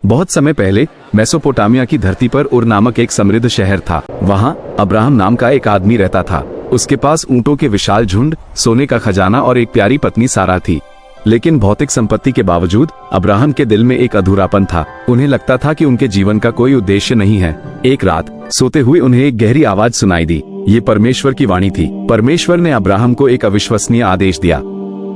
बहुत समय पहले मेसोपोटामिया की धरती पर उर नामक एक समृद्ध शहर था। वहाँ अब्राहम नाम का एक आदमी रहता था। उसके पास ऊंटों के विशाल झुंड, सोने का खजाना और एक प्यारी पत्नी सारा थी। लेकिन भौतिक संपत्ति के बावजूद अब्राहम के दिल में एक अधूरापन था। उन्हें लगता था कि उनके जीवन का कोई उद्देश्य नहीं है। एक रात सोते हुए उन्हें एक गहरी आवाज सुनाई दी। ये परमेश्वर की वाणी थी। परमेश्वर ने अब्राहम को एक अविश्वसनीय आदेश दिया।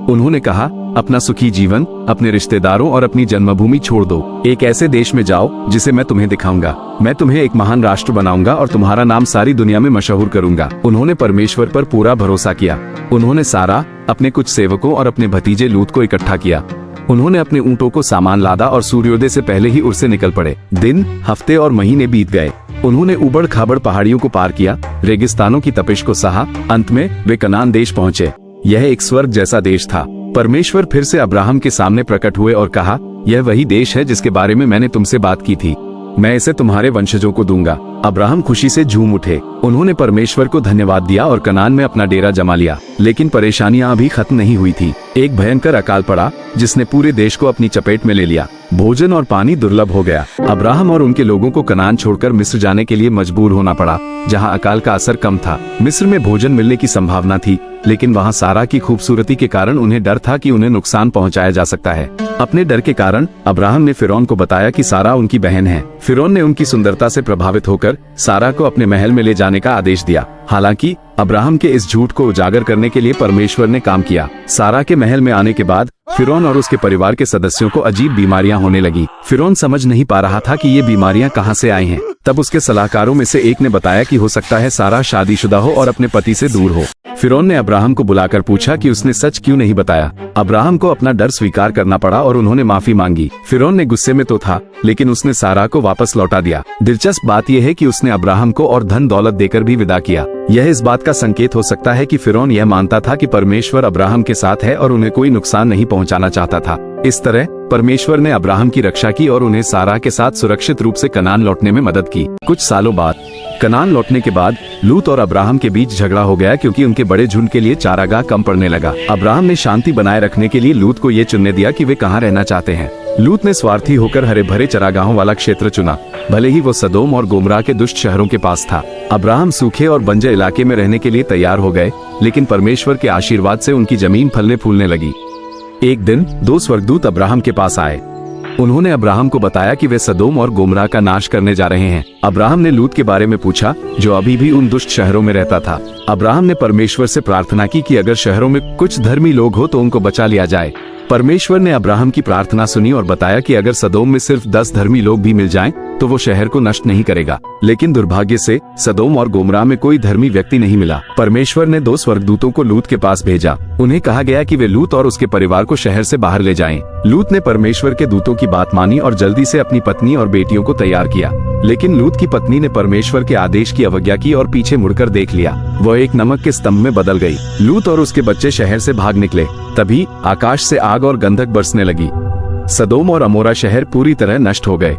उन्होंने कहा, अपना सुखी जीवन, अपने रिश्तेदारों और अपनी जन्मभूमि छोड़ दो। एक ऐसे देश में जाओ जिसे मैं तुम्हें दिखाऊंगा। मैं तुम्हें एक महान राष्ट्र बनाऊंगा और तुम्हारा नाम सारी दुनिया में मशहूर करूंगा। उन्होंने परमेश्वर पर पूरा भरोसा किया। उन्होंने सारा, अपने कुछ सेवकों और अपने भतीजे लूत को इकट्ठा किया। उन्होंने अपने ऊंटों को सामान लादा और सूर्योदय से पहले ही उड़ से निकल पड़े। दिन, हफ्ते और महीने बीत गए। उन्होंने उबड़ खाबड़ पहाड़ियों को पार किया, रेगिस्तानों की तपिश को सहा। अंत में वे कनान देश पहुँचे। यह एक स्वर्ग जैसा देश था। परमेश्वर फिर से अब्राहम के सामने प्रकट हुए और कहा, यह वही देश है जिसके बारे में मैंने तुमसे बात की थी। मैं इसे तुम्हारे वंशजों को दूंगा। अब्राहम खुशी से झूम उठे। उन्होंने परमेश्वर को धन्यवाद दिया और कनान में अपना डेरा जमा लिया। लेकिन परेशानियां अभी खत्म नहीं हुई थी। एक भयंकर अकाल पड़ा जिसने पूरे देश को अपनी चपेट में ले लिया। भोजन और पानी दुर्लभ हो गया। अब्राहम और उनके लोगों को कनान छोड़कर मिस्र जाने के लिए मजबूर होना पड़ा, जहाँ अकाल का असर कम था। मिस्र में भोजन मिलने की संभावना थी, लेकिन वहाँ सारा की खूबसूरती के कारण उन्हें डर था कि उन्हें नुकसान पहुँचाया जा सकता है। अपने डर के कारण अब्राहम ने फिरौन को बताया कि सारा उनकी बहन है। फिरौन ने उनकी सुंदरता से प्रभावित होकर सारा को अपने महल में ले जाने का आदेश दिया। हालांकि अब्राहम के इस झूठ को उजागर करने के लिए परमेश्वर ने काम किया। सारा के महल में आने के बाद फिरौन और उसके परिवार के सदस्यों को अजीब बीमारियां होने लगी। फिरौन समझ नहीं पा रहा था कि ये बीमारियां कहां से आई हैं। तब उसके सलाहकारों में से एक ने बताया कि हो सकता है सारा शादीशुदा हो और अपने पति से दूर हो। फिरौन ने अब्राहम को बुलाकर पूछा कि उसने सच क्यों नहीं बताया। अब्राहम को अपना डर स्वीकार करना पड़ा और उन्होंने माफी मांगी। फिरौन ने गुस्से में तो था, लेकिन उसने सारा को वापस लौटा दिया। दिलचस्प बात यह है कि उसने अब्राहम को और धन दौलत देकर भी विदा किया। यह इस बात का संकेत हो सकता है कि फिरौन यह मानता था कि परमेश्वर अब्राहम के साथ है और उन्हें कोई नुकसान नहीं पहुंचाना चाहता था। इस तरह परमेश्वर ने अब्राहम की रक्षा की और उन्हें सारा के साथ सुरक्षित रूप से कनान लौटने में मदद की। कुछ सालों बाद कनान लौटने के बाद लूत और अब्राहम के बीच झगड़ा हो गया, क्योंकि उनके बड़े झुंड के लिए चारागाह कम पड़ने लगा। अब्राहम ने शांति बनाए रखने के लिए लूत को ये चुनने दिया कि वे कहाँ रहना चाहते हैं। लूत ने स्वार्थी होकर हरे भरे चरागाहों वाला क्षेत्र चुना, भले ही वो सदोम और गोमरा के दुष्ट शहरों के पास था। अब्राहम सूखे और बंजर इलाके में रहने के लिए तैयार हो गए, लेकिन परमेश्वर के आशीर्वाद से उनकी जमीन फलने फूलने लगी। एक दिन दो स्वर्गदूत अब्राहम के पास आए। उन्होंने अब्राहम को बताया कि वे सदोम और गोमरा का नाश करने जा रहे हैं। अब्राहम ने लूत के बारे में पूछा, जो अभी भी उन दुष्ट शहरों में रहता था। अब्राहम ने परमेश्वर से प्रार्थना की कि अगर शहरों में कुछ धर्मी लोग हो तो उनको बचा लिया जाए। परमेश्वर ने अब्राहम की प्रार्थना सुनी और बताया कि अगर सदोम में सिर्फ 10 धर्मी लोग भी मिल जाएं, तो वो शहर को नष्ट नहीं करेगा। लेकिन दुर्भाग्य से सदोम और गोमरा में कोई धर्मी व्यक्ति नहीं मिला। परमेश्वर ने 2 स्वर्गदूतों को लूत के पास भेजा। उन्हें कहा गया कि वे लूत और उसके परिवार को शहर से बाहर ले जाएं। लूत ने परमेश्वर के दूतों की बात मानी और जल्दी से अपनी पत्नी और बेटियों को तैयार किया। लेकिन लूत की पत्नी ने परमेश्वर के आदेश की अवज्ञा की और पीछे मुड़कर देख लिया। वह एक नमक के स्तंभ में बदल गई। लूत और उसके बच्चे शहर से भाग निकले। तभी आकाश से आग और गंधक बरसने लगी। सदोम और अमोरा शहर पूरी तरह नष्ट हो गए।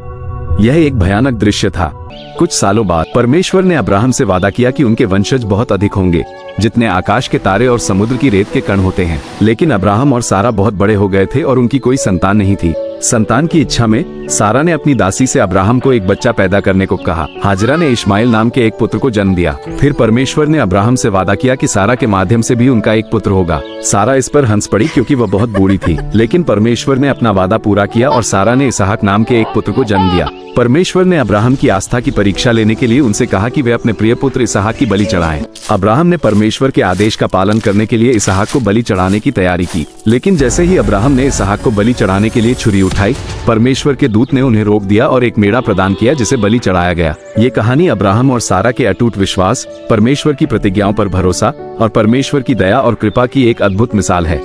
यह एक भयानक दृश्य था। कुछ सालों बाद परमेश्वर ने अब्राहम से वादा किया कि उनके वंशज बहुत अधिक होंगे, जितने आकाश के तारे और समुद्र की रेत के कण होते हैं। लेकिन अब्राहम और सारा बहुत बड़े हो गए थे और उनकी कोई संतान नहीं थी। संतान की इच्छा में सारा ने अपनी दासी से अब्राहम को एक बच्चा पैदा करने को कहा। हाजरा ने इश्माइल नाम के एक पुत्र को जन्म दिया। फिर परमेश्वर ने अब्राहम से वादा किया कि सारा के माध्यम से भी उनका एक पुत्र होगा। सारा इस पर हंस पड़ी, क्योंकि वह बहुत बूढ़ी थी। लेकिन परमेश्वर ने अपना वादा पूरा किया और सारा ने इसहाक नाम के एक पुत्र को जन्म दिया। परमेश्वर ने अब्राहम की आस्था की परीक्षा लेने के लिए उनसे कहा कि वे अपने प्रिय पुत्र इसहाक की बलि चढ़ाएं। अब्राहम ने परमेश्वर के आदेश का पालन करने के लिए इसहाक को बलि चढ़ाने की तैयारी की। लेकिन जैसे ही अब्राहम ने इसहाक को बलि चढ़ाने के लिए छुरी उठाई, परमेश्वर के दूत ने उन्हें रोक दिया और एक मेढ़ा प्रदान किया जिसे बलि चढ़ाया गया। ये कहानी अब्राहम और सारा के अटूट विश्वास, परमेश्वर की प्रतिज्ञाओं पर भरोसा और परमेश्वर की दया और कृपा की एक अद्भुत मिसाल है।